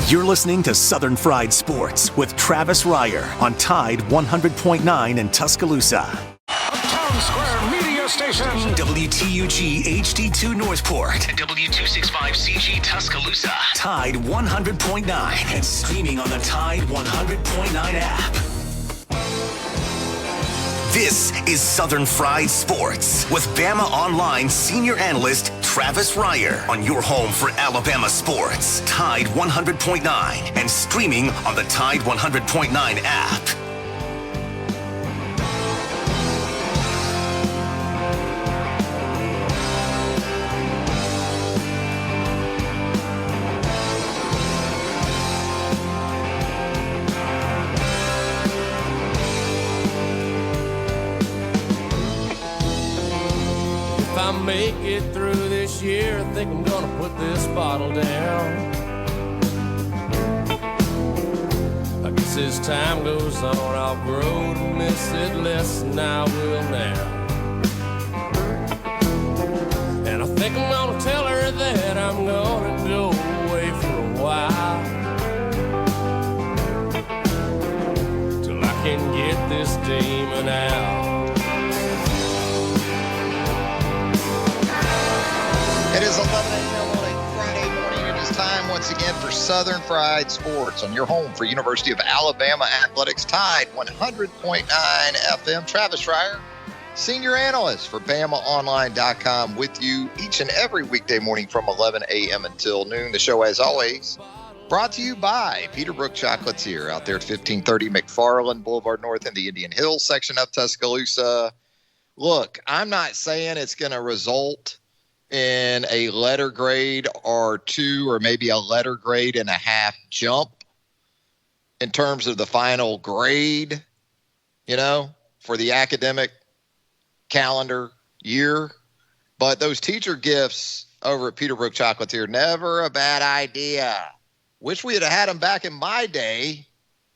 You're listening to Southern Fried Sports with Travis Reier on Tide 100.9 in Tuscaloosa. Town Square Media Station. WTUG HD2 Northport and W265CG Tuscaloosa. Tide 100.9 and streaming on the Tide 100.9 app. This is Southern Fried Sports with Bama Online senior analyst Travis Reier on your home for Alabama sports. Tide 100.9 and streaming on the Tide 100.9 app. Make it through this year, I think I'm gonna put this bottle down. I guess as time goes on, I'll grow to miss it less than I will now. And I think I'm gonna tell her that I'm gonna go away for a while, till I can get this demon out. It is 11 a.m. on a Friday morning. It is time once again for Southern Fried Sports on your home for University of Alabama Athletics. Tide 100.9 FM. Travis Reier, senior analyst for BamaOnline.com, with you each and every weekday morning from 11 a.m. until noon. The show, as always, brought to you by Peterbrook Chocolatier out there at 1530 McFarland Boulevard North in the Indian Hills section of Tuscaloosa. Look, I'm not saying it's going to result in a letter grade or two, or maybe a letter grade and a half jump in terms of the final grade, for the academic calendar year. But those teacher gifts over at Peterbrook Chocolatier, never a bad idea. Wish we had had them back in my day.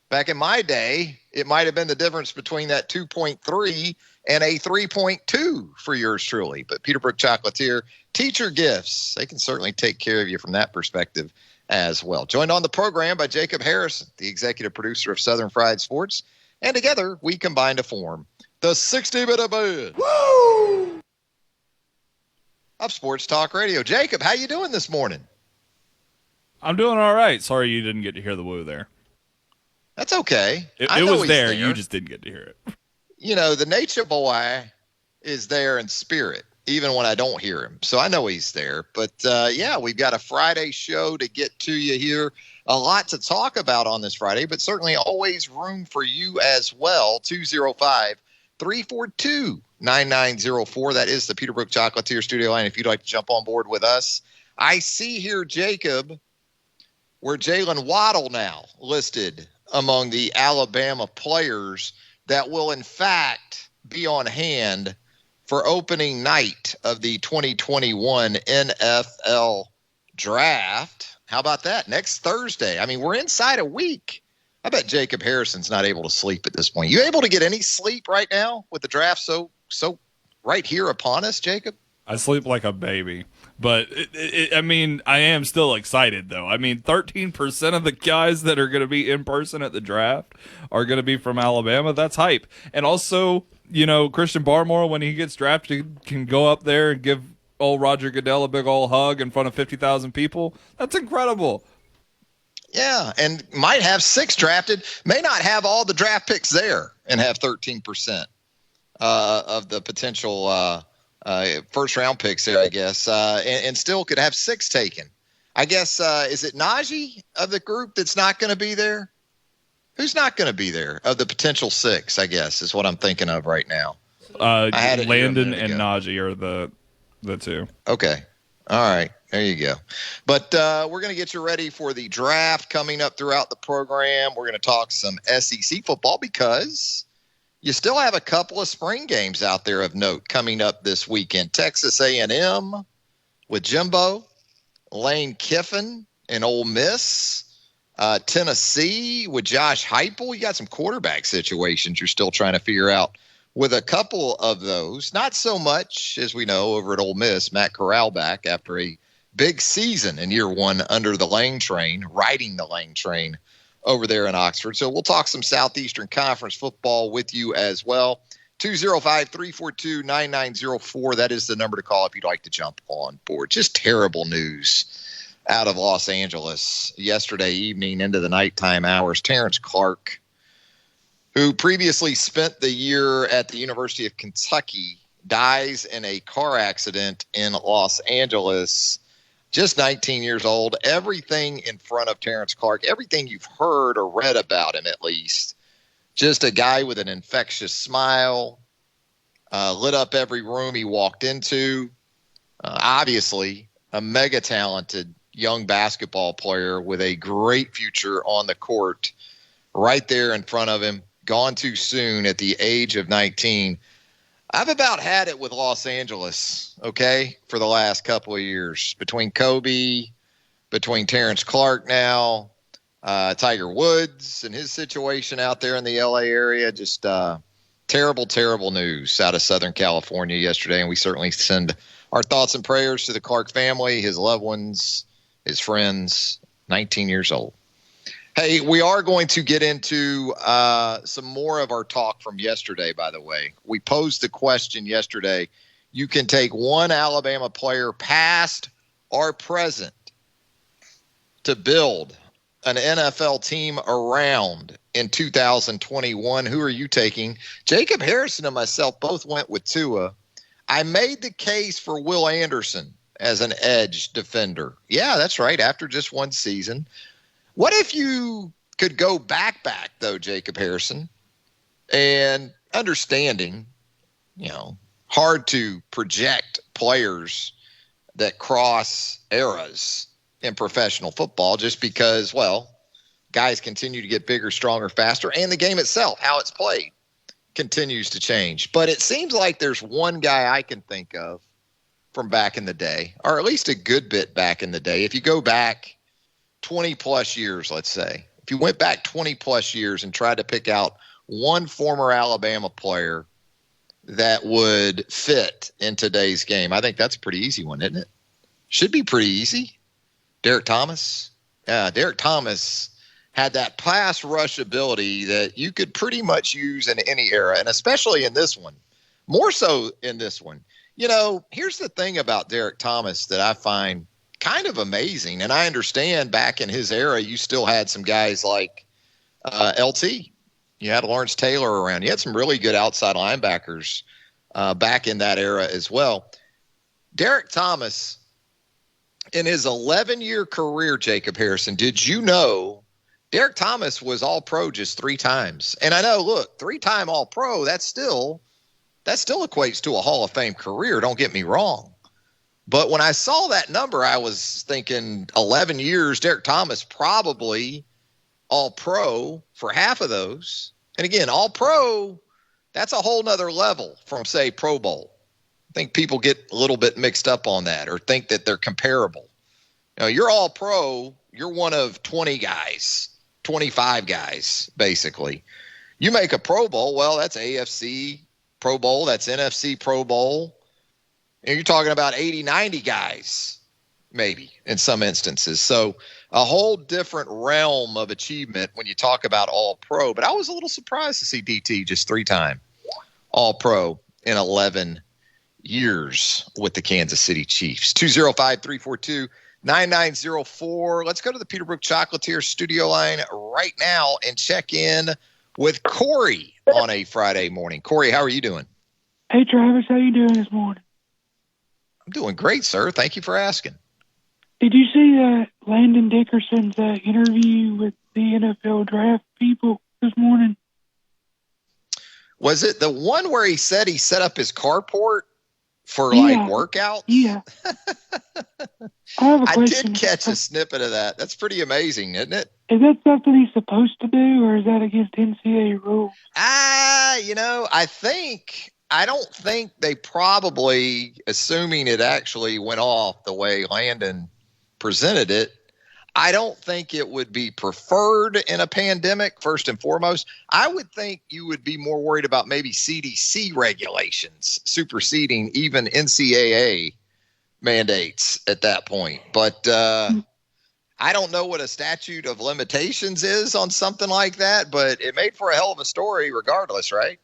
Back in my day, it might have been the difference between that 2.3 and a 3.2 for yours truly. But Peterbrook Chocolatier, teacher gifts, they can certainly take care of you from that perspective as well. Joined on the program by Jacob Harrison, the executive producer of Southern Fried Sports. And together, we combine to form the 60-minute band of Sports Talk Radio. Jacob, how you doing this morning? I'm doing all right. Sorry you didn't get to hear the woo there. That's okay. It was there. You just didn't get to hear it. The nature boy is there in spirit, even when I don't hear him. So I know he's there. But, we've got a Friday show to get to you here. A lot to talk about on this Friday, but certainly always room for you as well. 205-342-9904. That is the Peterbrook Chocolatier studio line if you'd like to jump on board with us. I see here, Jacob, where Jalen Waddle now listed among the Alabama players that will, in fact, be on hand for opening night of the 2021 NFL Draft. How about that? Next Thursday. I mean, we're inside a week. I bet Jacob Harrison's not able to sleep at this point. You able to get any sleep right now with the draft so right here upon us, Jacob? I sleep like a baby. But, I am still excited, though. 13% of the guys that are going to be in person at the draft are going to be from Alabama. That's hype. And also, Christian Barmore, when he gets drafted, can go up there and give old Roger Goodell a big old hug in front of 50,000 people. That's incredible. Yeah, and might have 6 drafted, may not have all the draft picks there and have 13% of the potential first round picks there, I guess, and still could have 6 taken. I guess, is it Najee of the group that's not going to be there? Who's not going to be there of the potential 6, I guess, is what I'm thinking of right now. Landon and Najee are the 2. Okay. All right. There you go. But we're going to get you ready for the draft coming up throughout the program. We're going to talk some SEC football because you still have a couple of spring games out there of note coming up this weekend. Texas A&M with Jimbo, Lane Kiffin and Ole Miss, Tennessee with Josh Heupel. You got some quarterback situations you're still trying to figure out with a couple of those. Not so much, as we know, over at Ole Miss, Matt Corral back after a big season in year one under the Lane train, riding the Lane train over there in Oxford. So we'll talk some Southeastern Conference football with you as well. 205-342-9904. That is the number to call if you'd like to jump on board. Just terrible news out of Los Angeles yesterday evening into the nighttime hours. Terrence Clark, who previously spent the year at the University of Kentucky, dies in a car accident in Los Angeles. Just 19 years old. Everything in front of Terrence Clark, everything you've heard or read about him at least, just a guy with an infectious smile, lit up every room he walked into. Obviously, a mega talented young basketball player with a great future on the court right there in front of him. Gone too soon at the age of 19. I've about had it with Los Angeles, okay, for the last couple of years. Between Kobe, between Terrence Clark now, Tiger Woods and his situation out there in the LA area. Just terrible, terrible news out of Southern California yesterday. And we certainly send our thoughts and prayers to the Clark family, his loved ones, his friends. 19 years old. Hey, we are going to get into some more of our talk from yesterday, by the way. We posed the question yesterday. You can take one Alabama player, past or present, to build an NFL team around in 2021. Who are you taking? Jacob Harrison and myself both went with Tua. I made the case for Will Anderson as an edge defender. Yeah, that's right. After just one season. What if you could go back, though, Jacob Harrison, and understanding, hard to project players that cross eras in professional football just because, guys continue to get bigger, stronger, faster, and the game itself, how it's played, continues to change. But it seems like there's one guy I can think of from back in the day, or at least a good bit back in the day. If you go back 20 plus years, let's say, if you went back 20 plus years and tried to pick out one former Alabama player that would fit in today's game, I think that's a pretty easy one, isn't it? Should be pretty easy. Derek Thomas. Derek Thomas had that pass rush ability that you could pretty much use in any era, and especially in this one, more so in this one. Here's the thing about Derek Thomas that I find kind of amazing, and I understand back in his era, you still had some guys like LT. You had Lawrence Taylor around. You had some really good outside linebackers back in that era as well. Derek Thomas, in his 11-year career, Jacob Harrison, did you know Derek Thomas was All-Pro just 3 times? And I know, look, 3-time All-Pro, that still equates to a Hall of Fame career. Don't get me wrong. But when I saw that number, I was thinking 11 years, Derek Thomas probably All-Pro for half of those. And again, All-Pro, that's a whole nother level from, say, Pro Bowl. I think people get a little bit mixed up on that or think that they're comparable. You're All-Pro, you're one of 20 guys, 25 guys, basically. You make a Pro Bowl, that's AFC Pro Bowl, that's NFC Pro Bowl. And you're talking about 80, 90 guys, maybe, in some instances. So a whole different realm of achievement when you talk about All-Pro. But I was a little surprised to see DT just 3-time All-Pro in 11 years with the Kansas City Chiefs. 205-342-9904. Let's go to the Peterbrook Chocolatier studio line right now and check in with Corey on a Friday morning. Corey, how are you doing? Hey, Travis, how you doing this morning? I'm doing great, sir. Thank you for asking. Did you see Landon Dickerson's interview with the NFL draft people this morning? Was it the one where he said he set up his carport for workout? Yeah. I have a question. I did catch a snippet of that. That's pretty amazing, isn't it? Is that something he's supposed to do, or is that against NCAA rules? I don't think they probably, assuming it actually went off the way Landon presented it, I don't think it would be preferred in a pandemic, first and foremost. I would think you would be more worried about maybe CDC regulations superseding even NCAA mandates at that point. But I don't know what a statute of limitations is on something like that, but it made for a hell of a story regardless, right?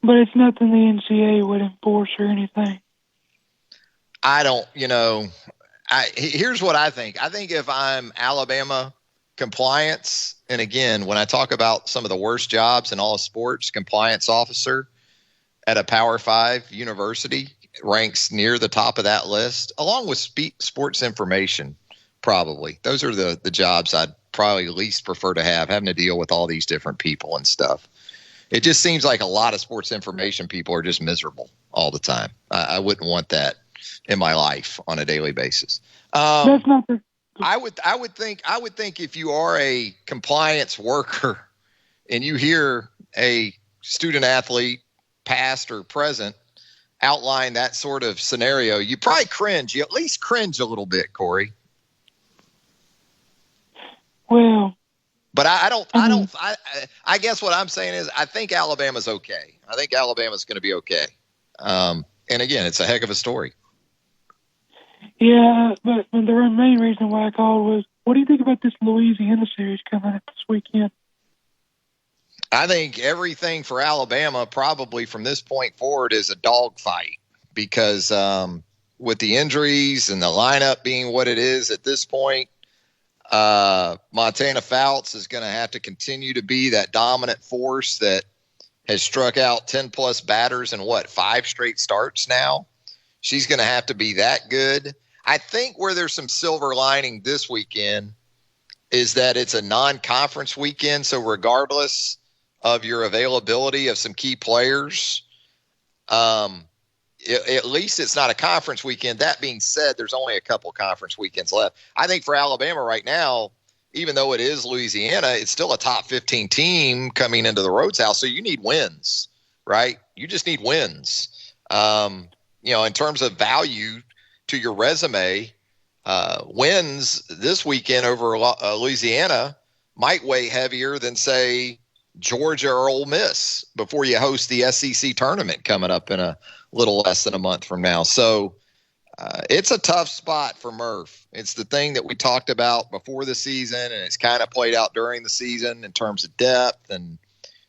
But it's nothing the NCAA would enforce or anything. Here's what I think. I think if I'm Alabama compliance, and again, when I talk about some of the worst jobs in all of sports, compliance officer at a Power 5 university ranks near the top of that list, along with sports information, probably. Those are the jobs I'd probably least prefer to have, having to deal with all these different people and stuff. It just seems like a lot of sports information people are just miserable all the time. I wouldn't want that in my life on a daily basis. That's not the. I would think if you are a compliance worker and you hear a student athlete, past or present, outline that sort of scenario, you probably cringe. You at least cringe a little bit, Corey. Well, but I guess what I'm saying is I think Alabama's okay. I think Alabama's going to be okay. And again, it's a heck of a story. Yeah, but the main reason why I called was, what do you think about this Louisiana series coming up this weekend? I think everything for Alabama probably from this point forward is a dogfight because with the injuries and the lineup being what it is at this point, Montana Fouts is going to have to continue to be that dominant force that has struck out 10-plus batters in, 5 straight starts now? She's going to have to be that good. I think where there's some silver lining this weekend is that it's a non-conference weekend, so regardless of your availability of some key players, at least it's not a conference weekend. That being said, there's only a couple conference weekends left. I think for Alabama right now, even though it is Louisiana, it's still a top 15 team coming into the Rhodes House, so you need wins, right? You just need wins. In terms of value to your resume, wins this weekend over Louisiana might weigh heavier than, say, Georgia or Ole Miss before you host the SEC tournament coming up in a little less than a month from now. So it's a tough spot for Murph. It's the thing that we talked about before the season, and it's kind of played out during the season in terms of depth and,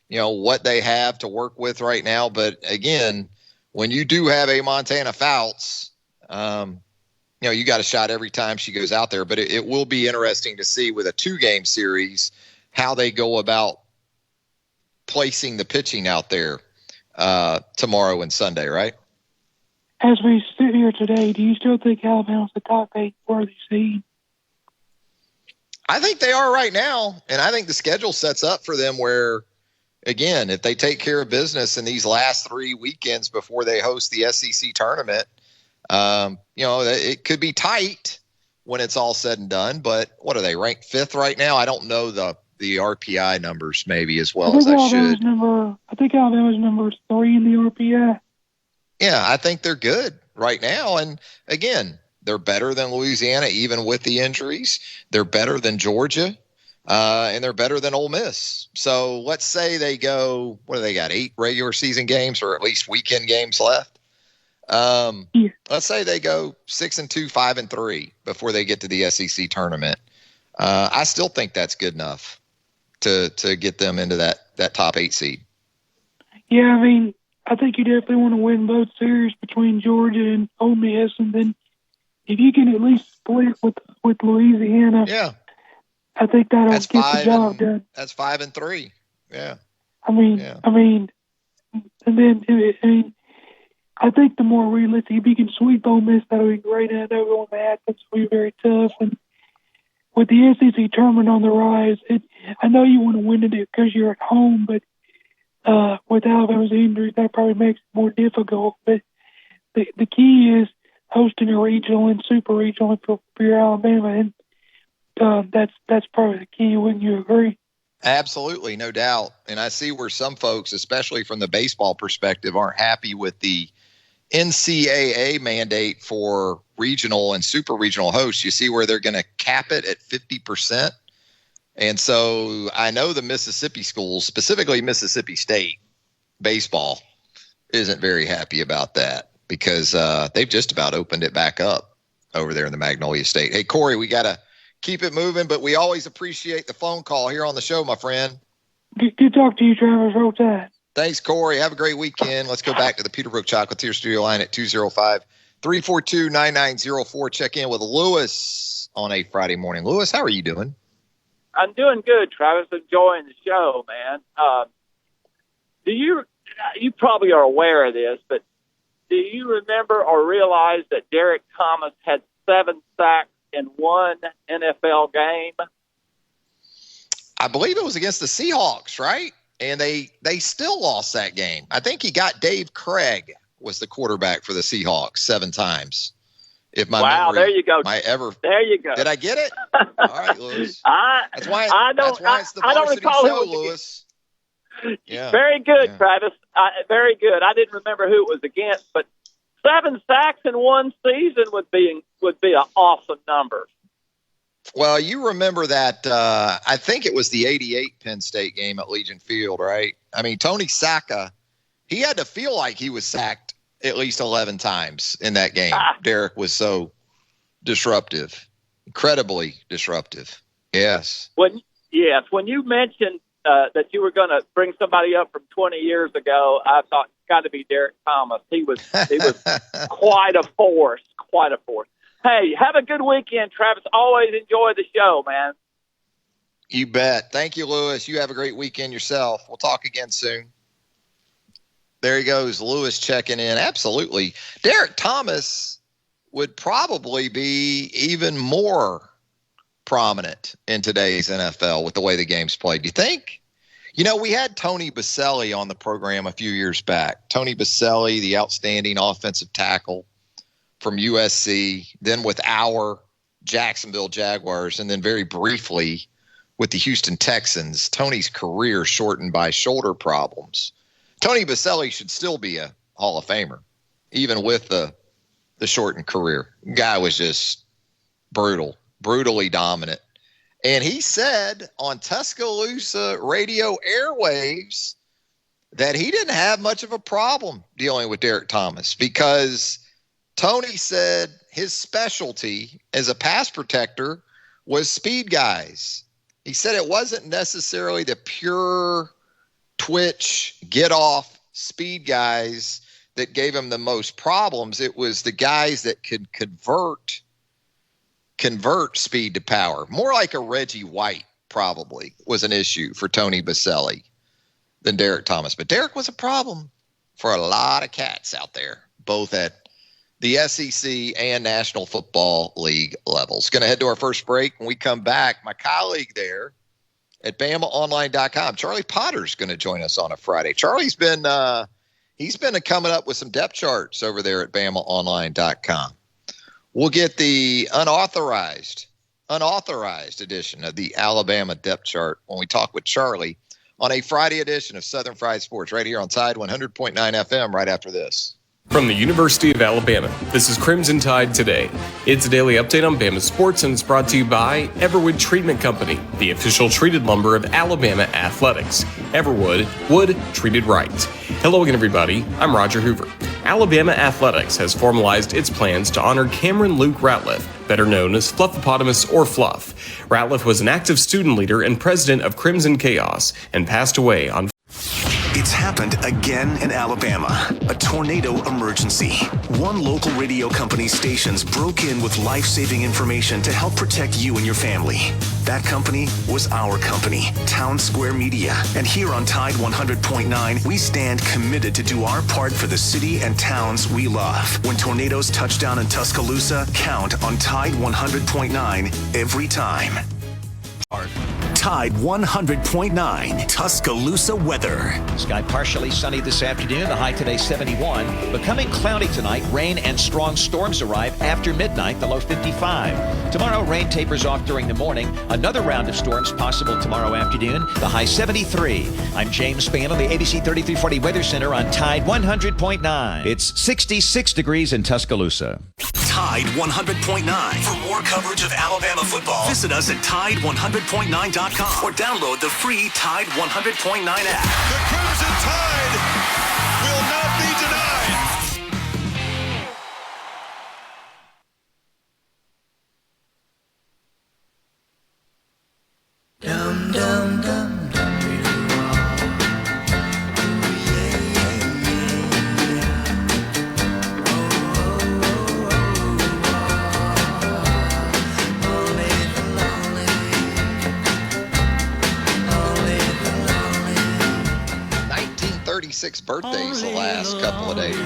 what they have to work with right now. But again, when you do have a Montana Fouts, you got a shot every time she goes out there. But it will be interesting to see with a 2-game series how they go about placing the pitching out there tomorrow and Sunday, right? As we sit here today, do you still think Alabama's the top 8 worthy seed? I think they are right now, and I think the schedule sets up for them where, again, if they take care of business in these last 3 weekends before they host the SEC tournament, it could be tight when it's all said and done. But what are they, ranked 5th right now? I don't know the RPI numbers maybe as well as I should. I think Alabama's number 3 in the RPI. Yeah, I think they're good right now. And again, they're better than Louisiana, even with the injuries. They're better than Georgia, and they're better than Ole Miss. So let's say they go, what do they got, 8 regular season games or at least weekend games left? Let's say they go 6-2, 5-3 before they get to the SEC tournament. I still think that's good enough to get them into that top 8 seed. Yeah, I think you definitely want to win both series between Georgia and Ole Miss, and then if you can at least split with Louisiana, yeah, I think that'll get the job done. That's 5-3. Yeah. And then I think the more realistic, if you can sweep Ole Miss, that'll be great. And I know going to Athens will be very tough. And with the SEC tournament on the rise, I know you want to win it because you're at home, but with Alabama's injuries, that probably makes it more difficult. But the key is hosting a regional and super regional for your Alabama, and that's probably the key. Wouldn't you agree? Absolutely, no doubt. And I see where some folks, especially from the baseball perspective, aren't happy with the NCAA mandate for regional and super regional hosts. You see where they're going to cap it at 50%. And so I know the Mississippi schools, specifically Mississippi State baseball, isn't very happy about that. because they've just about opened it back up over there in the Magnolia State. Hey, Corey, we got to keep it moving, but we always appreciate the phone call here on the show, my friend. Good talk to you, Travis. Roll Tide. Thanks, Corey. Have a great weekend. Let's go back to the Peterbrook Chocolatier studio line at 205-342-9904. Check in with Lewis on a Friday morning. Lewis, how are you doing? I'm doing good, Travis. Enjoying the show, man. You probably are aware of this, but do you remember or realize that Derek Thomas had 7 sacks in one NFL game? I believe it was against the Seahawks, right? And they still lost that game. I think he got Dave Craig was the quarterback for the Seahawks 7 times. If my wow, memory there you go. There you go. Did I get it? All right, Lewis. That's why it's the varsity show, Lewis. Yeah. Very good, yeah. Travis. Very good. I didn't remember who it was against, but 7 sacks in one season would be an awesome number. Well, you remember that, I think it was the 88 Penn State game at Legion Field, right? I mean, Tony Sacca, he had to feel like he was sacked at least 11 times in that game. Derek was so disruptive, incredibly disruptive. Yes. When you mentioned that you were going to bring somebody up from 20 years ago, I thought it's got to be Derek Thomas. He was quite a force. Hey, have a good weekend, Travis. Always enjoy the show, man. You bet. Thank you, Lewis. You have a great weekend yourself. We'll talk again soon. There he goes, Lewis checking in. Absolutely. Derek Thomas would probably be even more prominent in today's NFL with the way the game's played. Do you think? You know, we had Tony Baselli on the program a few years back. Tony Baselli, the outstanding offensive tackle from USC, then with our Jacksonville Jaguars, and then very briefly with the Houston Texans. Tony's career shortened by shoulder problems. Tony Baselli should still be a Hall of Famer, even with the shortened career. Guy was just brutally dominant. And he said on Tuscaloosa radio airwaves that he didn't have much of a problem dealing with Derek Thomas because Tony said his specialty as a pass protector was speed guys. He said it wasn't necessarily the pure twitch, get off speed guys that gave him the most problems. It was the guys that could convert speed to power. More like a Reggie White probably was an issue for Tony Baselli than Derek Thomas. But Derek was a problem for a lot of cats out there, both at the SEC and National Football League levels. Going to head to our first break. When we come back, my colleague there at BamaOnline.com, Charlie Potter's going to join us on a Friday. Charlie's been coming up with some depth charts over there at BamaOnline.com. We'll get the unauthorized edition of the Alabama depth chart when we talk with Charlie on a Friday edition of Southern Fried Sports right here on Tide 100.9 FM right after this. From the University of Alabama, this is Crimson Tide Today. It's a daily update on Bama sports, and it's brought to you by Everwood Treatment Company, the official treated lumber of Alabama athletics. Everwood, wood treated right. Hello again, everybody. I'm Roger Hoover. Alabama Athletics has formalized its plans to honor Cameron Luke Ratliff, better known as Fluffopotamus or Fluff. Ratliff was an active student leader and president of Crimson Chaos and passed away on It's happened again in Alabama. A tornado emergency. One local radio company's stations broke in with life-saving information to help protect you and your family. That company was our company, Town Square Media. And here on Tide 100.9, we stand committed to do our part for the city and towns we love. When tornadoes touch down in Tuscaloosa, count on Tide 100.9 every time. Tide 100.9 Tuscaloosa weather. Sky partially sunny this afternoon. The high today 71. Becoming cloudy tonight. Rain and strong storms arrive after midnight. The low 55. Tomorrow rain tapers off during the morning. Another round of storms possible tomorrow afternoon. The high 73. I'm James Spann on the ABC 3340 Weather Center on Tide 100.9. It's 66 degrees in Tuscaloosa. Tide 100.9. For more coverage of Alabama football, visit us at Tide100.9.com or download the free Tide 100.9 app. The Crimson Tide will not be denied. 36 birthdays the last couple of days.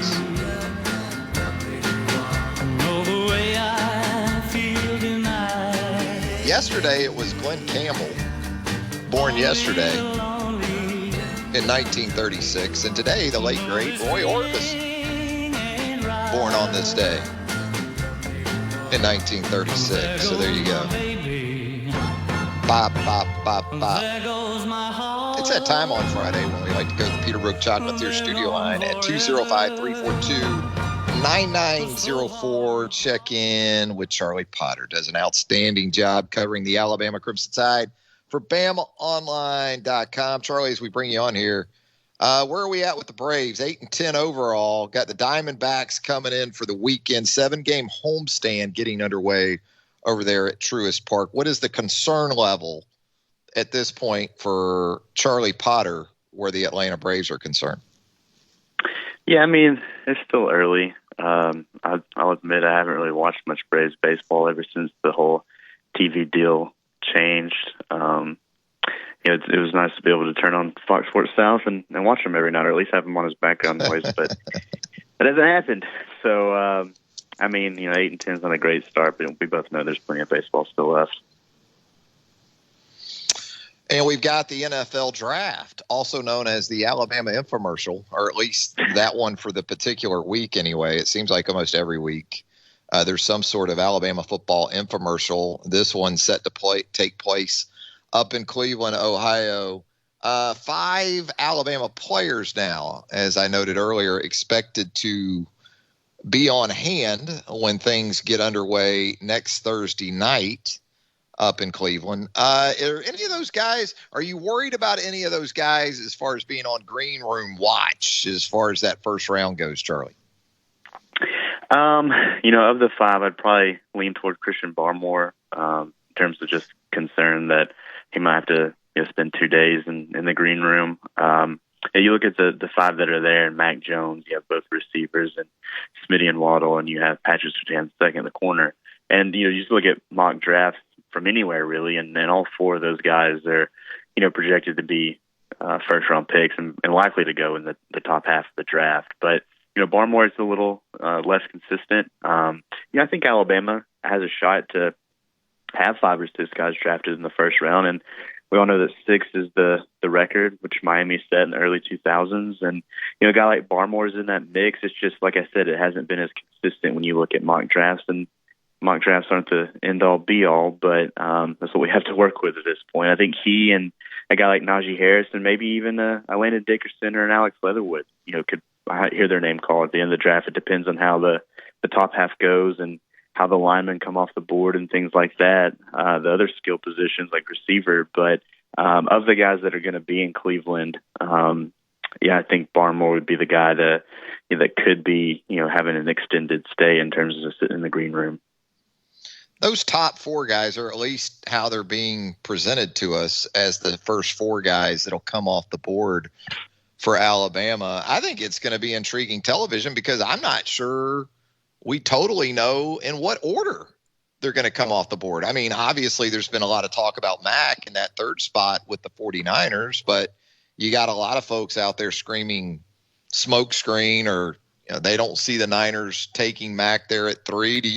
Yesterday, it was Glenn Campbell, born yesterday in 1936. And today, the late, great Roy Orbison, born on this day in 1936. So there you go. Bop, bop, bop, bop. It's that time on Friday when we like to go to the Peterbrook Chocolate Theater studio line at 205-342-9904. Check in with Charlie Potter. Does an outstanding job covering the Alabama Crimson Tide for BamaOnline.com. Charlie, as we bring you on here, where are we at with the Braves? 8-10 overall. Got the Diamondbacks coming in for the weekend. 7-game homestand getting underway over there at Truist Park. What is the concern level at this point for Charlie Potter where the Atlanta Braves are concerned? Yeah, I mean, it's still early. I'll admit I haven't really watched much Braves baseball ever since the whole TV deal changed. It was nice to be able to turn on Fox Sports South and watch him every night, or at least have him on as background noise, but that hasn't happened. So, 8-10 is not a great start, but we both know there's plenty of baseball still left. And we've got the NFL Draft, also known as the Alabama Infomercial, or at least that one for the particular week anyway. It seems like almost every week there's some sort of Alabama football infomercial. This one's set to take place up in Cleveland, Ohio. 5 Alabama players now, as I noted earlier, expected to be on hand when things get underway next Thursday night up in Cleveland. Are any of those guys, are you worried about any of those guys as far as being on green room watch as far as that first round goes, Charlie? Of the 5, I'd probably lean toward Christian Barmore in terms of just concern that he might have to spend 2 days in the green room. You look at the 5 that are there, and Mac Jones, you have both receivers, and Smitty and Waddle, and you have Patrick Surtain second in the corner. And, you just look at mock drafts from anywhere, really, and all 4 of those guys are, projected to be first-round picks and likely to go in the top half of the draft. But, Barmore is a little less consistent. I think Alabama has a shot to have 5 or 6 guys drafted in the first round, and we all know that 6 is the record, which Miami set in the early 2000s. And, a guy like Barmore is in that mix. It's just, like I said, it hasn't been as consistent when you look at mock drafts. And mock drafts aren't the end-all, be-all, but that's what we have to work with at this point. I think he and a guy like Najee Harris and maybe even a Landon Dickerson or an Alex Leatherwood, could hear their name called at the end of the draft. It depends on how the top half goes and how the linemen come off the board and things like that, the other skill positions like receiver. But of the guys that are going to be in Cleveland, I think Barmore would be the guy that could be, having an extended stay in terms of sitting in the green room. Those top 4 guys, or at least how they're being presented to us as the first 4 guys that'll come off the board for Alabama, I think it's going to be intriguing television because I'm not sure we totally know in what order they're going to come off the board. I mean, obviously there's been a lot of talk about Mac in that 3rd spot with the 49ers, but you got a lot of folks out there screaming smoke screen, or they don't see the Niners taking Mac there at 3. Do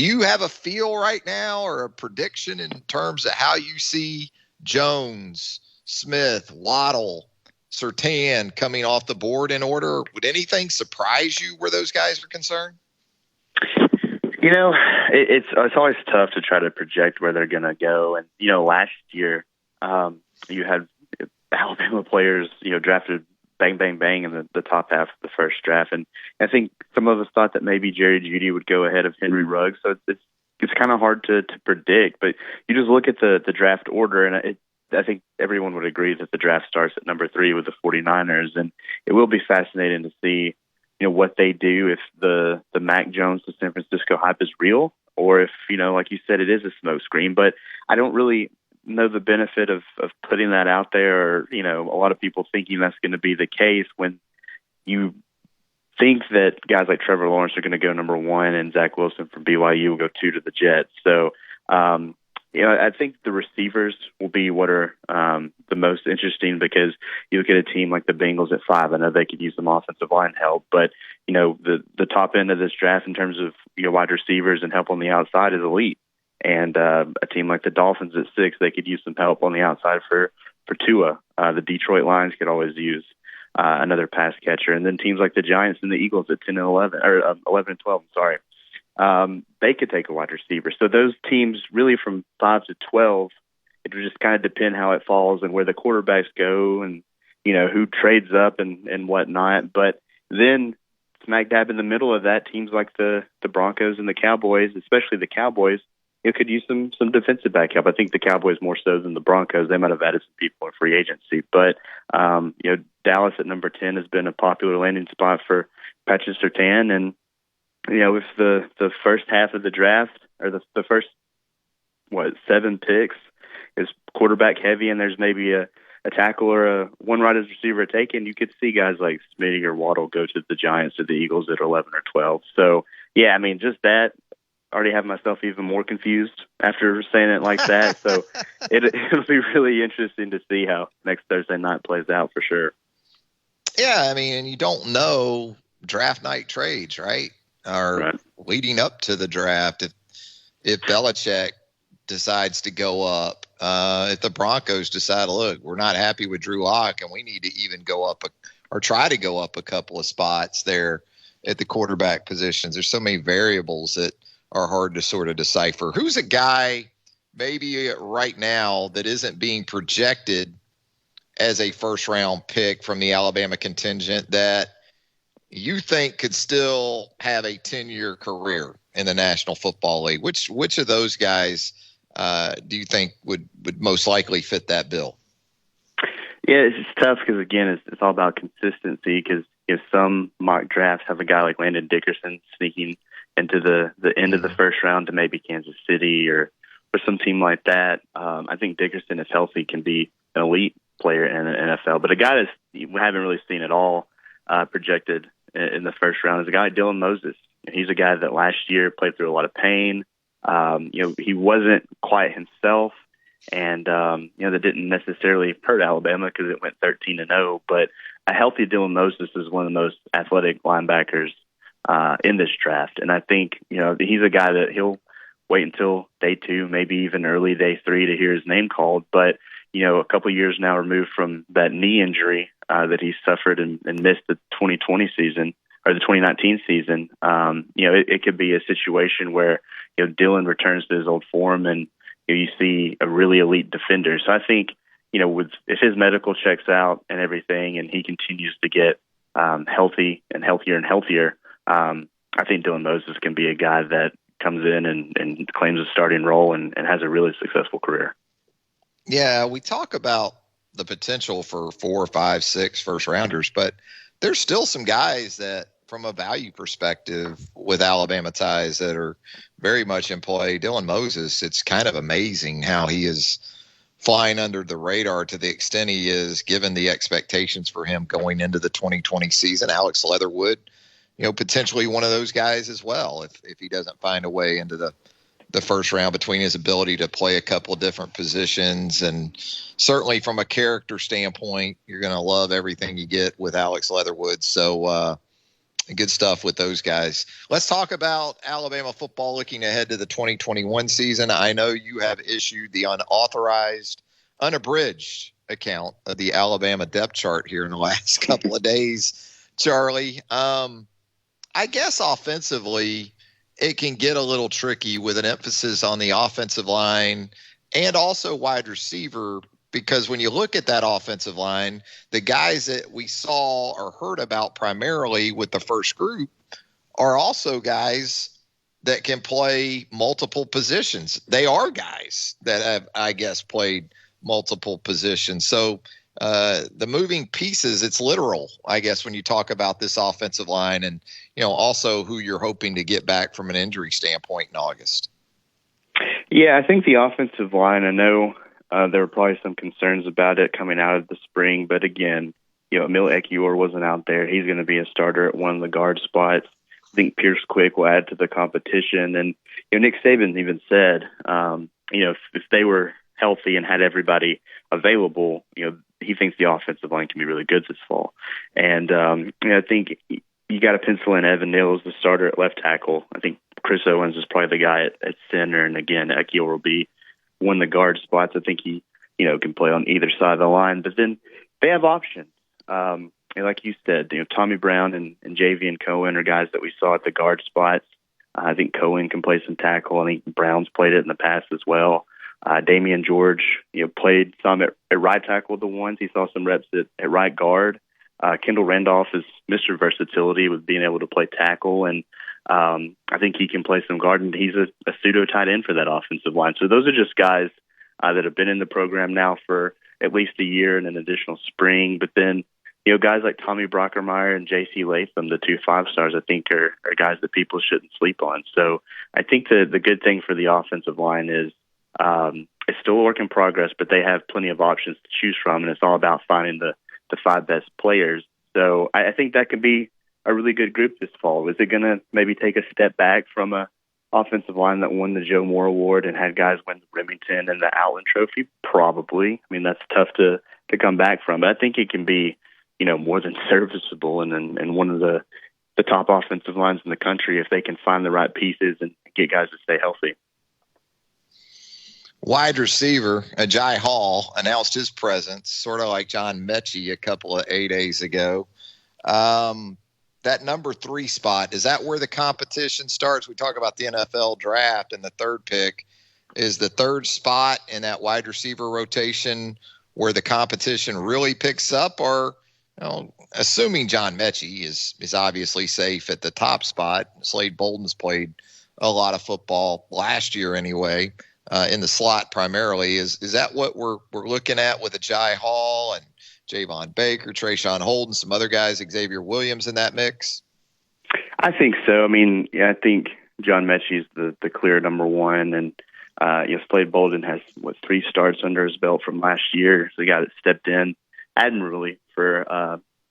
you have a feel right now or a prediction in terms of how you see Jones, Smith, Waddle, Surtain coming off the board in order? Would anything surprise you where those guys are concerned? It's always tough to try to project where they're going to go. And, last year you had Alabama players, drafted bang, bang, bang in the top half of the first draft. And I think some of us thought that maybe Jerry Jeudy would go ahead of Henry Ruggs. So it's kind of hard to predict. But you just look at the draft order, and I think everyone would agree that the draft starts at number 3 with the 49ers. And it will be fascinating to see what they do if the Mac Jones to San Francisco hype is real, or if, like you said, it is a smokescreen. But I don't really know the benefit of putting that out there, or, a lot of people thinking that's going to be the case when you think that guys like Trevor Lawrence are going to go number 1 and Zach Wilson from BYU will go 2 to the Jets. So I think the receivers will be what are the most interesting, because you look at a team like the Bengals at 5. I know they could use some offensive line help, but the top end of this draft in terms of wide receivers and help on the outside is elite. And a team like the Dolphins at 6, they could use some help on the outside for Tua. The Detroit Lions could always use another pass catcher, and then teams like the Giants and the Eagles at 10 and 11 or 11 and 12. Sorry. They could take a wide receiver. So those teams really from 5 to 12, it would just kind of depend how it falls and where the quarterbacks go and, who trades up and whatnot. But then smack dab in the middle of that, teams like the Broncos and the Cowboys, especially the Cowboys, could use some defensive back help. I think the Cowboys more so than the Broncos. They might have added some people in free agency. But, Dallas at number 10 has been a popular landing spot for Patrick Surtain. And, if the first half of the draft or the first, 7 picks is quarterback heavy and there's maybe a tackle or one wide receiver taken, you could see guys like Smitty or Waddle go to the Giants or the Eagles at 11 or 12. So, yeah, I mean, just that. Already have myself even more confused after saying it like that. So it'll be really interesting to see how next Thursday night plays out for sure. Yeah, I mean, and you don't know draft night trades, right? Or leading up to the draft, if Belichick decides to go up, if the Broncos decide, look, we're not happy with Drew Lock and we need to even go up or try to go up a couple of spots there at the quarterback positions. There's so many variables that are hard to sort of decipher. Who's a guy maybe right now that isn't being projected as a first-round pick from the Alabama contingent that you think could still have a 10-year career in the National Football League? Which of those guys do you think would most likely fit that bill? Yeah, it's just tough because, again, it's all about consistency, because some mock drafts have a guy like Landon Dickerson sneaking into the end of the first round to maybe Kansas City or some team like that. I think Dickerson, if healthy, can be an elite player in the NFL. But a guy that we haven't really seen at all projected in the first round is a guy like Dylan Moses. He's a guy that last year played through a lot of pain. He wasn't quite himself, and that didn't necessarily hurt Alabama because it went 13-0. But a healthy Dylan Moses is one of the most athletic linebackers in this draft. And I think, he's a guy that he'll wait until day 2, maybe even early day 3 to hear his name called. But, a couple of years now removed from that knee injury that he suffered and missed the 2020 season or the 2019 season, it could be a situation where, Dylan returns to his old form and you see a really elite defender. So I think, if his medical checks out and everything and he continues to get healthy and healthier and healthier, I think Dylan Moses can be a guy that comes in and claims a starting role and has a really successful career. Yeah, we talk about the potential for 4, 5, 6 first rounders, but there's still some guys that, from a value perspective, with Alabama ties that are very much in play. Dylan Moses, it's kind of amazing how he is flying under the radar to the extent he is, given the expectations for him going into the 2020 season. Alex Leatherwood, potentially one of those guys as well, if he doesn't find a way into the first round, between his ability to play a couple of different positions. And certainly from a character standpoint, you're going to love everything you get with Alex Leatherwood. So good stuff with those guys. Let's talk about Alabama football looking ahead to the 2021 season. I know you have issued the unauthorized, unabridged account of the Alabama depth chart here in the last couple of days, Charlie. I guess offensively, it can get a little tricky with an emphasis on the offensive line and also wide receiver, because when you look at that offensive line, the guys that we saw or heard about primarily with the first group are also guys that can play multiple positions. They are guys that have, I guess, played multiple positions. So the moving pieces, it's literal, I guess, when you talk about this offensive line and, also who you're hoping to get back from an injury standpoint in August. Yeah, I think the offensive line, I know there were probably some concerns about it coming out of the spring, but again, Emil Ekiyor wasn't out there. He's going to be a starter at one of the guard spots. I think Pierce Quick will add to the competition. And Nick Saban even said if they were healthy and had everybody available, he thinks the offensive line can be really good this fall. And I think you got to pencil in Evan Neal as the starter at left tackle. I think Chris Owens is probably the guy at center, and again, Ekiel will be one of the guard spots. I think he can play on either side of the line. But then they have options. Like you said, Tommy Brown and Javian Cohen are guys that we saw at the guard spots. I think Cohen can play some tackle. I think Brown's played it in the past as well. Damian George, played some at right tackle the ones. He saw some reps at right guard. Kendall Randolph is Mr. Versatility with being able to play tackle, and I think he can play some guard, and he's a pseudo tight end for that offensive line. So those are just guys that have been in the program now for at least a year and an additional spring. But then, guys like Tommy Brockermeyer and J.C. Latham, the 2 5-stars, I think are guys that people shouldn't sleep on. So I think the good thing for the offensive line is it's still a work in progress, but they have plenty of options to choose from, and it's all about finding the 5 best players. So I think that could be a really good group this fall. Is it going to maybe take a step back from a offensive line that won the Joe Moore Award and had guys win the Remington and the Outland Trophy? Probably. I mean, that's tough to come back from. But I think it can be, more than serviceable and one of the top offensive lines in the country if they can find the right pieces and get guys to stay healthy. Wide receiver Ajay Hall announced his presence, sort of like John Mechie a couple of A-days ago. That number 3 spot, is that where the competition starts? We talk about the NFL draft and the 3rd pick. Is the 3rd spot in that wide receiver rotation where the competition really picks up? Or, assuming John Mechie is obviously safe at the top spot, Slade Bolden's played a lot of football last year anyway, in the slot primarily. Is that what we're looking at with Ajay Hall and Javon Baker, Trayshawn Holden, some other guys, Xavier Williams in that mix? I think so. I mean, I think John Mechie is the clear number 1, and Slade Bolden has 3 starts under his belt from last year. So the guy that stepped in admirably for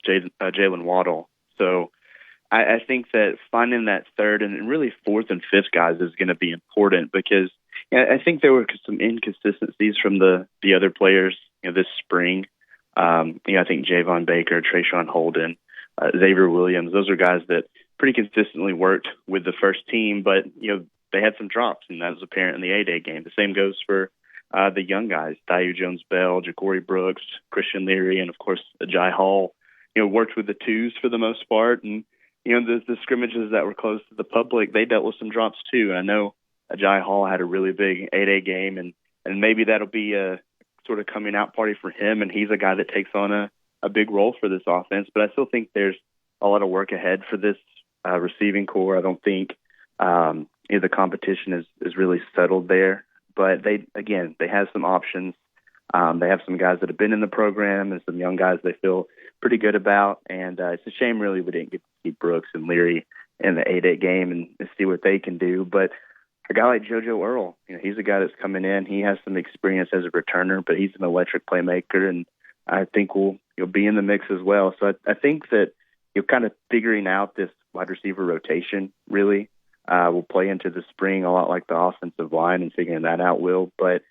Jalen Waddle. So I think that finding that 3rd and really 4th and 5th guys is going to be important because I think there were some inconsistencies from the other players this spring. I think Javon Baker, Trayshawn Holden, Xavier Williams, those are guys that pretty consistently worked with the first team, but they had some drops, and that was apparent in the A-Day game. The same goes for the young guys, Dayu Jones-Bell, Ja'Cory Brooks, Christian Leary, and of course Ajay Hall. Worked with the 2s for the most part, and the scrimmages that were closed to the public, they dealt with some drops too. And I know Ajay Hall had a really big A-Day game, and maybe that'll be a sort of coming out party for him, and he's a guy that takes on a big role for this offense. But I still think there's a lot of work ahead for this receiving core. I don't think the competition is really settled there, but they have some options. They have some guys that have been in the program and some young guys they feel pretty good about, and it's a shame really we didn't get to see Brooks and Leary in the 8-8 game and see what they can do. But a guy like JoJo Earl, he's a guy that's coming in. He has some experience as a returner, but he's an electric playmaker, and I think will be in the mix as well. So I think that kind of figuring out this wide receiver rotation really will play into the spring a lot like the offensive line, and figuring that out will. But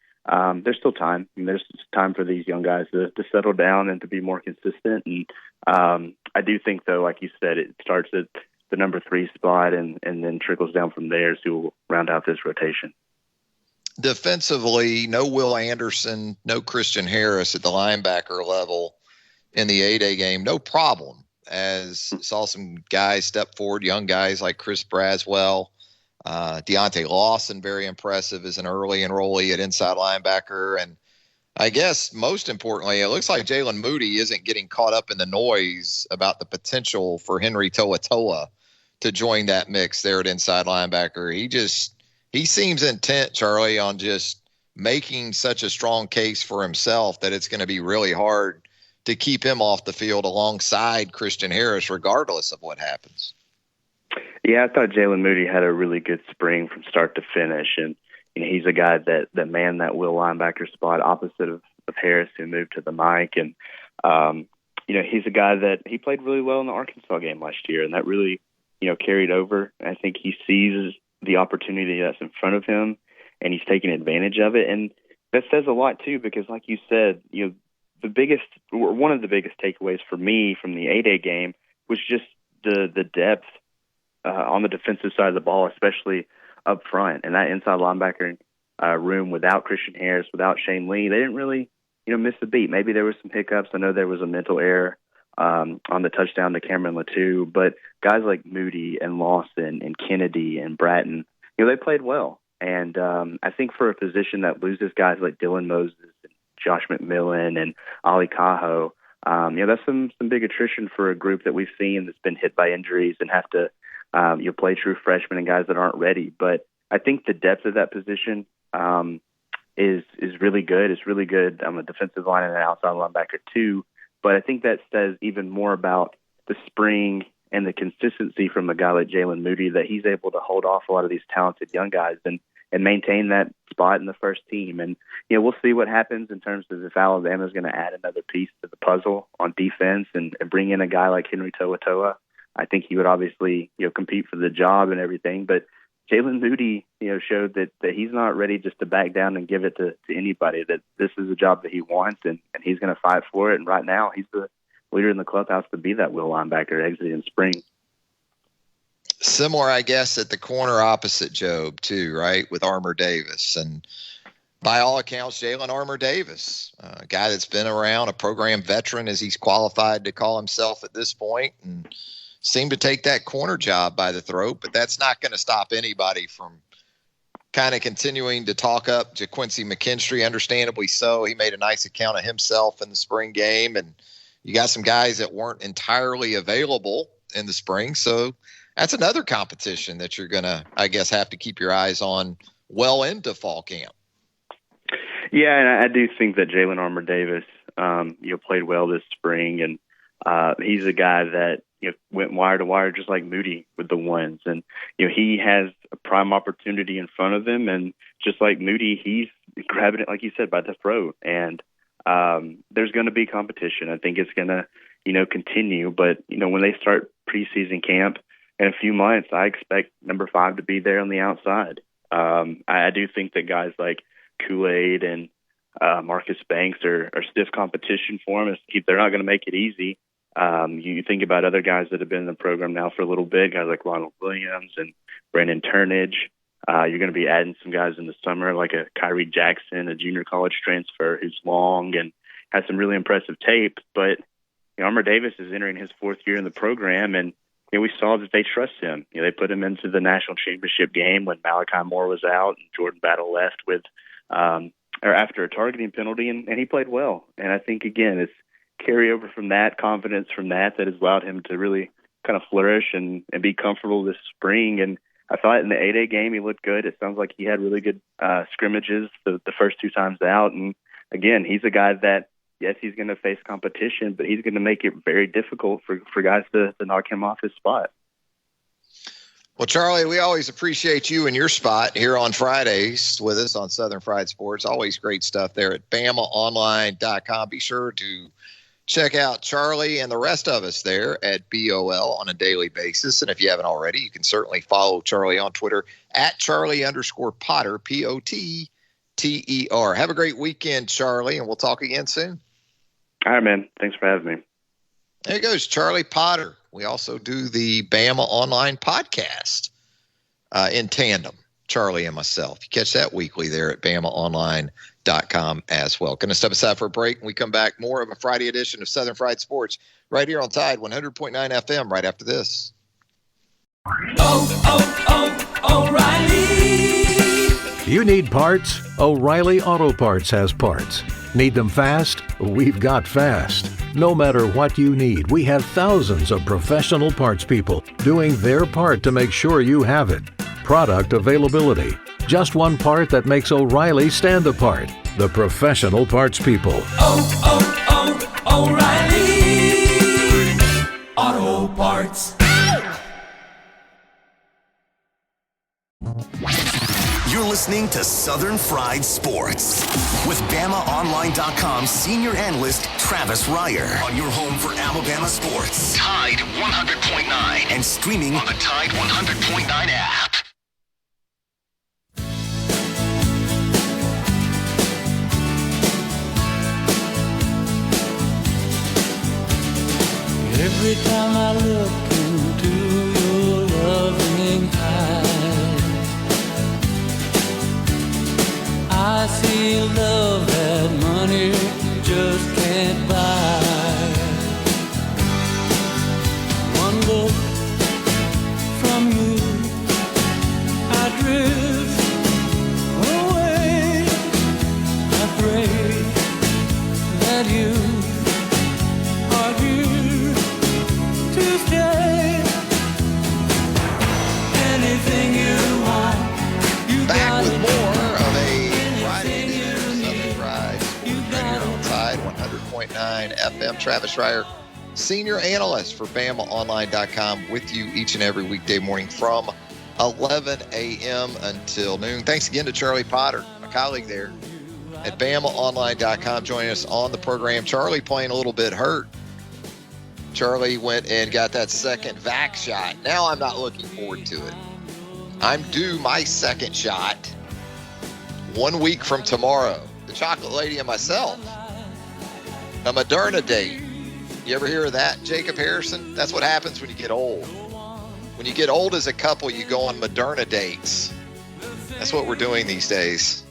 there's still time. There's time for these young guys to settle down and to be more consistent. And I do think, though, like you said, it starts at the number 3 spot and then trickles down from there to round out this rotation. Defensively, no Will Anderson, no Christian Harris at the linebacker level in the 8-A game. No problem, as saw some guys step forward, young guys like Chris Braswell. Deontay Lawson, very impressive as an early enrollee at inside linebacker. And I guess most importantly, it looks like Jalen Moody isn't getting caught up in the noise about the potential for Henry To'oTo'o to join that mix there at inside linebacker. He seems intent, Charlie, on just making such a strong case for himself that it's going to be really hard to keep him off the field alongside Christian Harris, regardless of what happens. Yeah, I thought Jalen Moody had a really good spring from start to finish, and he's a guy that manned that will linebacker spot opposite of Harris, who moved to the mic, and he's a guy that he played really well in the Arkansas game last year, and that really carried over. I think he sees the opportunity that's in front of him, and he's taking advantage of it. And that says a lot too, because like you said, one of the biggest takeaways for me from the A-Day game was just the depth on the defensive side of the ball, especially up front. And that inside linebacker room without Christian Harris, without Shane Lee, they didn't really, miss a beat. Maybe there was some hiccups. I know there was a mental error on the touchdown to Cameron Latou, but guys like Moody and Lawson and Kennedy and Bratton, they played well. And I think for a position that loses guys like Dylan Moses and Josh McMillan and Ali Cajo, that's some big attrition for a group that we've seen that's been hit by injuries and have to play true freshmen and guys that aren't ready. But I think the depth of that position is really good. It's really good on the defensive line and an outside linebacker too. But I think that says even more about the spring and the consistency from a guy like Jalen Moody, that he's able to hold off a lot of these talented young guys and maintain that spot in the first team. And, we'll see what happens in terms of if Alabama's going to add another piece to the puzzle on defense and bring in a guy like Henry To'oTo'o. I think he would obviously, compete for the job and everything. But Jalen Moody, showed that he's not ready just to back down and give it to anybody, that this is a job that he wants and he's going to fight for it. And right now he's the leader in the clubhouse to be that will linebacker exiting spring. Similar, I guess, at the corner opposite Job too, right? With Armour Davis. And by all accounts, Jalen Armour Davis, a guy that's been around, a program veteran as he's qualified to call himself at this point, and seemed to take that corner job by the throat. But that's not going to stop anybody from kind of continuing to talk up JaQuincy McKinstry, understandably so. He made a nice account of himself in the spring game, and you got some guys that weren't entirely available in the spring. So that's another competition that you're going to, I guess, have to keep your eyes on well into fall camp. Yeah, and I do think that Jalen Armour Davis, played well this spring, and he's a guy that went wire to wire just like Moody with the ones. And, he has a prime opportunity in front of him. And just like Moody, he's grabbing it, like you said, by the throat. And there's going to be competition. I think it's going to, continue. But, when they start preseason camp in a few months, I expect number 5 to be there on the outside. I do think that guys like Kool-Aid and Marcus Banks are stiff competition for him. They're not going to make it easy. You think about other guys that have been in the program now for a little bit, guys like Ronald Williams and Brandon Turnage. You're going to be adding some guys in the summer, like a Kyrie Jackson, a junior college transfer who's long and has some really impressive tape. But Armour Davis is entering his 4th year in the program, and we saw that they trust him. They put him into the national championship game when Malachi Moore was out and Jordan Battle left with after a targeting penalty, and he played well. And I think, again, it's carryover from that, confidence from that has allowed him to really kind of flourish and be comfortable this spring. And I thought in the 8A game he looked good. It sounds like he had really good scrimmages the first 2 times out. And, again, he's a guy that, yes, he's going to face competition, but he's going to make it very difficult for guys to knock him off his spot. Well, Charlie, we always appreciate you and your spot here on Fridays with us on Southern Fried Sports. Always great stuff there at BamaOnline.com. Be sure to check out Charlie and the rest of us there at BOL on a daily basis. And if you haven't already, you can certainly follow Charlie on Twitter at Charlie_Potter, P-O-T-T-E-R. Have a great weekend, Charlie, and we'll talk again soon. All right, man. Thanks for having me. There goes Charlie Potter. We also do the Bama Online podcast in tandem, Charlie and myself. You catch that weekly there at BamaOnline.com as well. Going to step aside for a break. When we come back, more of a Friday edition of Southern Fried Sports right here on Tide 100.9 FM right after this. O'Reilly! You need parts? O'Reilly Auto Parts has parts. Need them fast? We've got fast. No matter what you need, we have thousands of professional parts people doing their part to make sure you have it. Product availability. Just one part that makes O'Reilly stand apart. The professional parts people. O'Reilly Auto Parts. You're listening to Southern Fried Sports with BamaOnline.com senior analyst Travis Reier on your home for Alabama sports. Tide 100.9 and streaming on the Tide 100.9 app. Every time I look into your loving eyes, I see love that money just can't buy. One look from you, I drift away. I pray that you are here to stay. Anything you want, you Back got with it. more of a Friday edition of Southern Fried Sports right here on Tide 100.9 FM. Travis Reier, senior analyst for BamaOnline.com, with you each and every weekday morning from 11 a.m. until noon. Thanks again to Charlie Potter, my colleague there at BamaOnline.com, joining us on the program. Charlie playing a little bit hurt. Charlie went and got that second vax shot. Now I'm not looking forward to it. I'm due my second shot 1 week from tomorrow. The chocolate lady and myself. A Moderna date. You ever hear of that, Jacob Harrison? That's what happens when you get old. When you get old as a couple, you go on Moderna dates. That's what we're doing these days.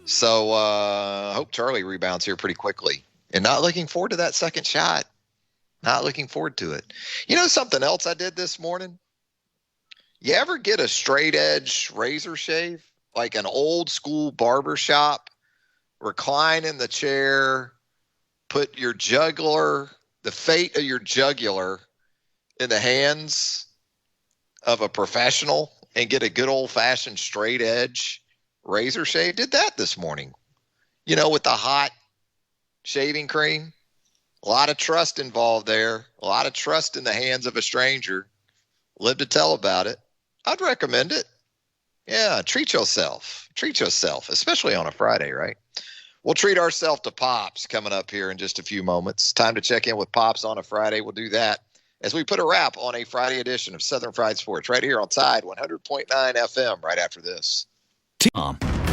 So I hope Charlie rebounds here pretty quickly. And not looking forward to that second shot. Not looking forward to it. You know something else I did this morning? You ever get a straight edge razor shave? Like an old school barber shop? Recline in the chair, put your jugular, the fate of your jugular, in the hands of a professional and get a good old fashioned straight edge razor shave. Did that this morning, you know, with the hot shaving cream. A lot of trust involved there. A lot of trust in the hands of a stranger. Live to tell about it. I'd recommend it. Yeah, treat yourself. Treat yourself, especially on a Friday, right? We'll treat ourselves to Pops coming up here in just a few moments. Time to check in with Pops on a Friday. We'll do that as we put a wrap on a Friday edition of Southern Fried Sports right here on Tide 100.9 FM right after this.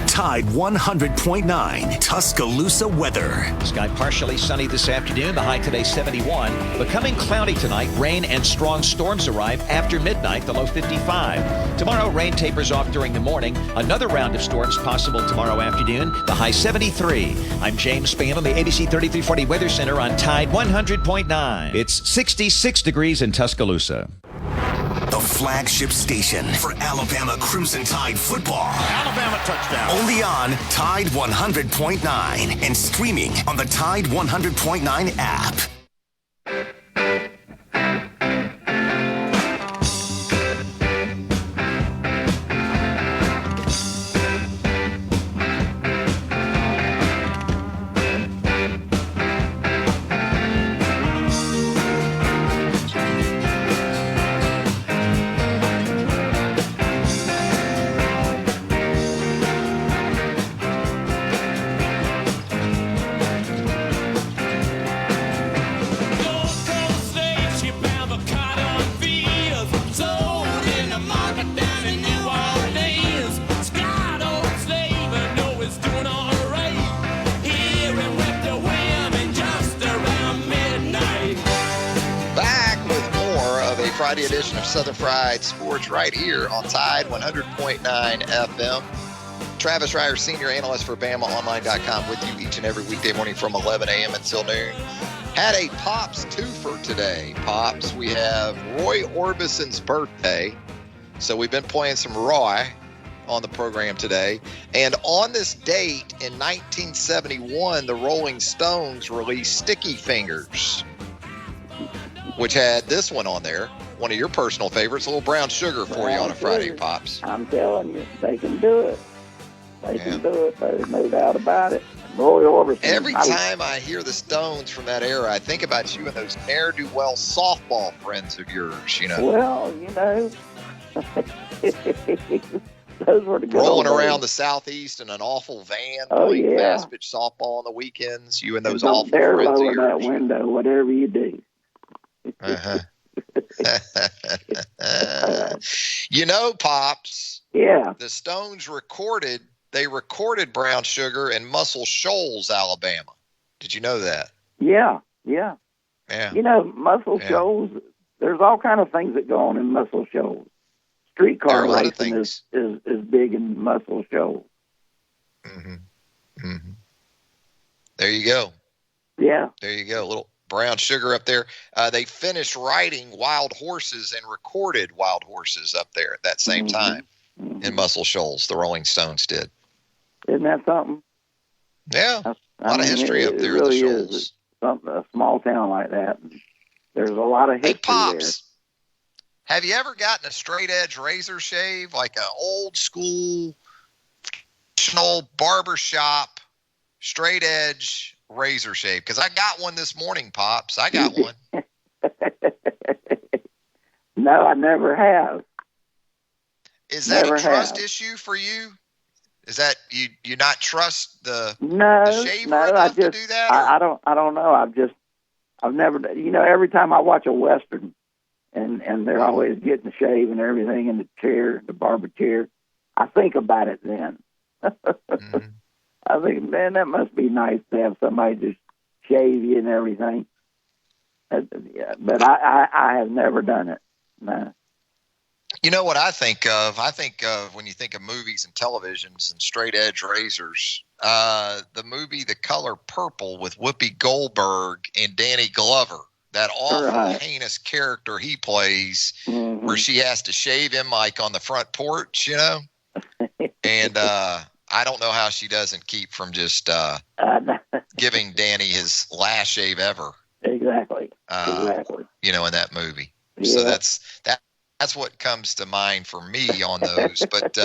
Tide 100.9 Tuscaloosa weather. Sky partially sunny this afternoon. The high today 71. Becoming cloudy tonight. Rain and strong storms arrive after midnight. The low 55. Tomorrow, rain tapers off during the morning. Another round of storms possible tomorrow afternoon. The high 73. I'm James Spann on the ABC 3340 Weather Center on Tide 100.9. It's 66 degrees in Tuscaloosa. The flagship station for Alabama Crimson Tide football. Alabama touchdown. Only on Tide 100.9 and streaming on the Tide 100.9 app. Friday edition of Southern Fried Sports right here on Tide 100.9 FM. Travis Reier, senior analyst for BamaOnline.com, with you each and every weekday morning from 11 a.m. until noon. Had a Pops twofer today. Pops, we have Roy Orbison's birthday, so we've been playing some Roy on the program today. And on this date in 1971, the Rolling Stones released Sticky Fingers, which had this one on there, one of your personal favorites, a little brown sugar for you on a Friday, Pops. I'm telling you, they can do it. They can do it. There's no doubt about it. Roy Orbison. Every time I hear the Stones from that era, I think about you and those ne'er-do-well softball friends of yours, you know. Well, you know, those were the good rolling old around days. the Southeast in an awful van, Oh, playing yeah. fast pitch softball on the weekends, you and those Don't awful dare friends of lower that yours. window, whatever you do. Uh-huh. You know, Pops. Yeah. The Stones recorded Brown Sugar in Muscle Shoals, Alabama. Did you know that? Yeah, yeah. Yeah. You know, Muscle Shoals, there's all kind of things that go on in Muscle Shoals. Streetcar racing is big in Muscle Shoals. Mm-hmm. Mm-hmm. There you go. Yeah. There you go. A little brown sugar up there. They finished writing Wild Horses and recorded Wild Horses up there at that same time in Muscle Shoals. The Rolling Stones did. Isn't that something? Yeah. A lot of history up there in the Shoals. Is something, a small town like that. There's a lot of history Hey, Pops, have you ever gotten a straight edge razor shave, like an old school, traditional barbershop, straight edge razor shave? Because I got one this morning, Pops. I got one. No, I never have. Is that a trust issue for you? Is that you not trust the shaver enough to do that? I don't know. I've never, you know, every time I watch a Western and they're always getting shave and everything in the chair, the barber chair, I think about it then. I think, man, that must be nice to have somebody just shave you and everything. But I have never done it. No. You know what I think of? I think of when you think of movies and televisions and straight edge razors, the movie The Color Purple with Whoopi Goldberg and Danny Glover, that awful heinous character he plays where she has to shave him like on the front porch, you know? And I don't know how she doesn't keep from just giving Danny his last shave ever. Exactly. You know, in that movie. Yeah. So that's what comes to mind for me on those. But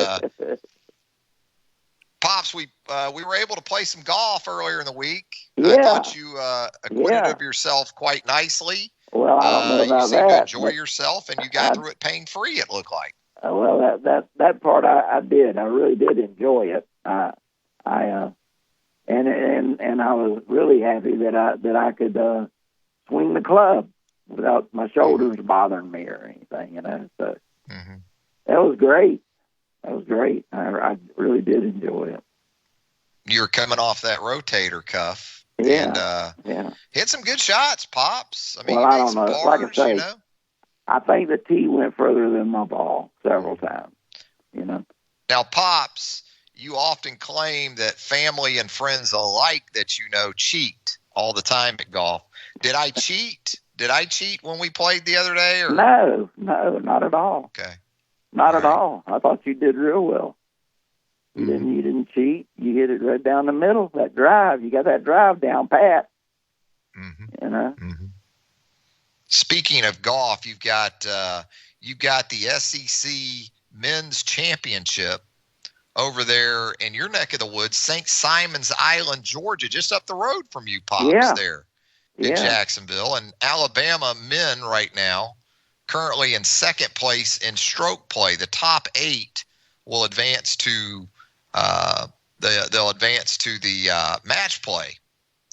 Pops, we were able to play some golf earlier in the week. Yeah. I thought you acquitted of yourself quite nicely. Well, I don't know about you seemed that. to enjoy yourself, and you got through it pain free. It looked like. Well, that part I did. I really did enjoy it. And I was really happy that I could swing the club without my shoulders bothering me or anything, you know. So that was great. That was great. I really did enjoy it. You're coming off that rotator cuff. Yeah. And hit some good shots, Pops. I mean, well, you I made don't some know. pars, Like I say, you know? I think the tee went further than my ball several times, you know. Now, Pops, you often claim that family and friends alike that you know cheat all the time at golf. Did I cheat? Did I cheat when we played the other day? Or? No, not at all. Okay. Not at all. I thought you did real well. You didn't cheat. You hit it right down the middle. That drive, you got that drive down pat. You know. Speaking of golf, you've got the SEC Men's Championship over there in your neck of the woods, St. Simon's Island, Georgia, just up the road from you, Pops, there in Jacksonville. And Alabama men right now currently in second place in stroke play. The top 8 will advance to they'll advance to the match play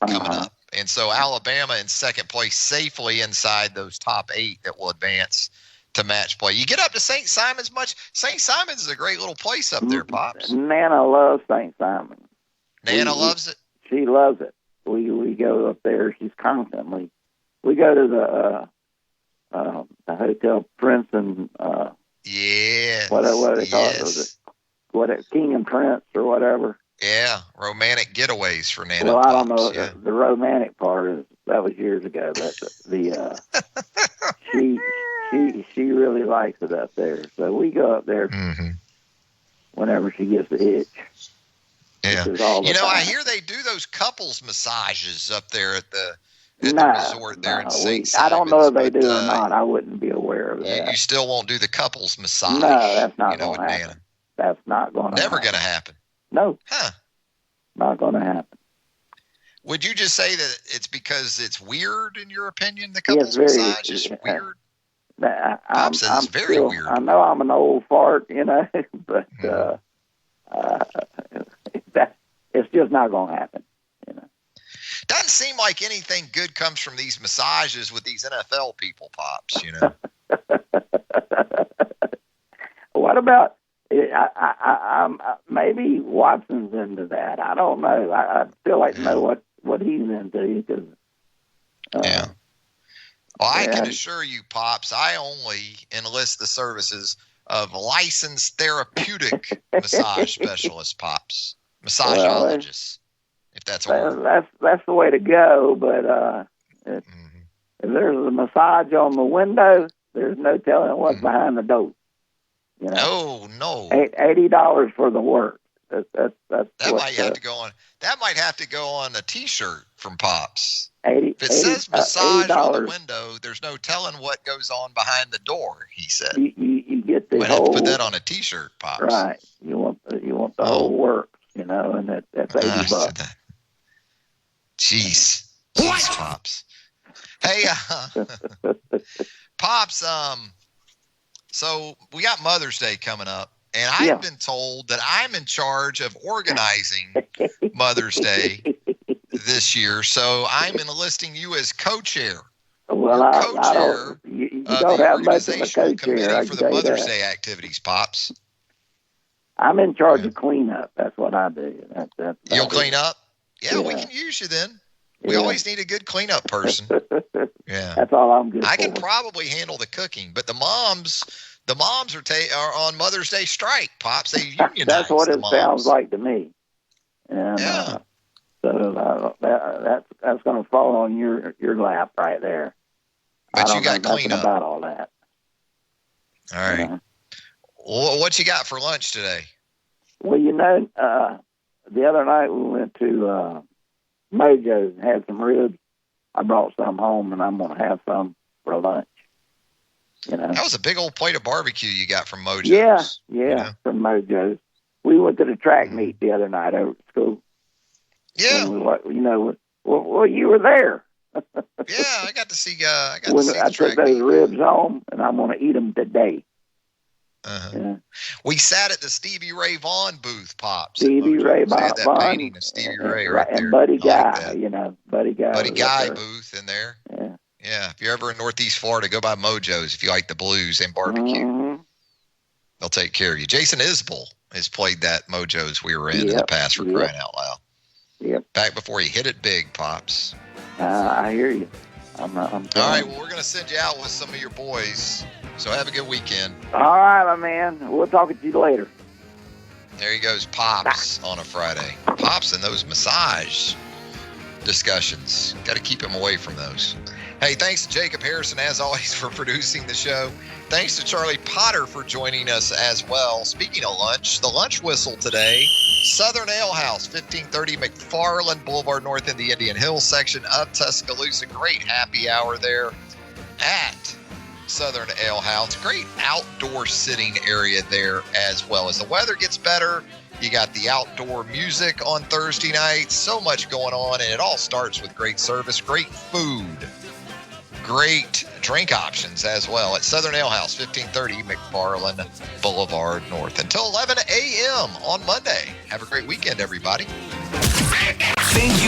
coming up. And so Alabama in second place safely inside those top 8 that will advance to match play. You get up to St. Simon's much? St. Simon's is a great little place up there, Pops. Nana loves St. Simon. Nana loves it? She loves it. We go up there. She's constantly. We go to the Hotel Princeton. Yes. What do they call it? Was it King and Prince or whatever? Yeah, romantic getaways for Nana. Well, Pops, I don't know. The romantic part that was years ago. But she really likes it up there. So we go up there whenever she gets the itch. Yeah. You know, I hear they do those couples massages up there at the resort there in St. Simon's. I don't know if they do or not. I wouldn't be aware of that. You still won't do the couples massage. No, that's not going to happen. Nana. That's not going to happen. Never going to happen. No. Huh. Not going to happen. Would you just say that it's because it's weird, in your opinion, the couples massage is weird? I'm very weird. I know I'm an old fart, you know, but it's just not going to happen. You know. Doesn't seem like anything good comes from these massages with these NFL people, Pops, you know. What about maybe Watson's into that? I don't know. I feel like to know what he's into because Well, I can assure you, Pops, I only enlist the services of licensed therapeutic massage specialists, Pops. Massageologists, if that's a word. That's the way to go, but if there's a massage on the window, there's no telling what's behind the door. You know? Oh, no. $80 for the work. That might have to go on. That might have to go on a T-shirt from Pops. If it says massage on the window, there's no telling what goes on behind the door. He said. You get the might whole. Have to put that on a T-shirt, Pops. Right. You want the whole work, you know, and that's $80. Jeez, Pops. Hey, Pops. So we got Mother's Day coming up. And I've been told that I'm in charge of organizing Mother's Day this year. So I'm enlisting you as co-chair. Well, you don't have much of a co-chair for the Mother's Day activities, Pops. I'm in charge of cleanup. That's what I do. You'll clean up? Yeah, we can use you then. We always need a good cleanup person. Yeah. That's all I'm good for. I can probably handle the cooking, but the moms are on Mother's Day strike, Pops. They unionize. That's what it sounds like to me. And, so that's going to fall on your lap right there. But you got clean up about all that. All right. Well, what you got for lunch today? Well, you know, the other night we went to Mojo's and had some ribs. I brought some home, and I'm going to have some for lunch. You know. That was a big old plate of barbecue you got from Mojo's. Yeah, from Mojo's. We went to the track meet the other night over at school. Yeah. Well, you were there. Yeah, I got to see. I took those ribs home, and I'm going to eat them today. Yeah. We sat at the Stevie Ray Vaughan booth, Pops. Stevie Ray Vaughan. Had that painting of Stevie Ray right there. And Buddy Guy, Buddy Guy. Buddy Guy booth in there. Yeah, if you're ever in Northeast Florida, go by Mojo's if you like the blues and barbecue. Mm-hmm. They'll take care of you. Jason Isbell has played that Mojo's we were in the past for crying out loud. Yep. Back before he hit it big, Pops. I hear you. I'm all right, well, we're going to send you out with some of your boys, so have a good weekend. All right, my man. We'll talk to you later. There he goes, Pops, on a Friday. Pops and those massage discussions. Got to keep him away from those. Hey, thanks to Jacob Harrison, as always, for producing the show. Thanks to Charlie Potter for joining us as well. Speaking of lunch, the lunch whistle today, Southern Ale House, 1530 McFarland Boulevard North in the Indian Hills section of Tuscaloosa. Great happy hour there at Southern Ale House. Great outdoor sitting area there as well. As the weather gets better, you got the outdoor music on Thursday nights. So much going on, and it all starts with great service, great food. Great drink options as well at Southern Ale House, 1530 McFarland Boulevard North. Until 11 a.m. on Monday. Have a great weekend, everybody. Thank you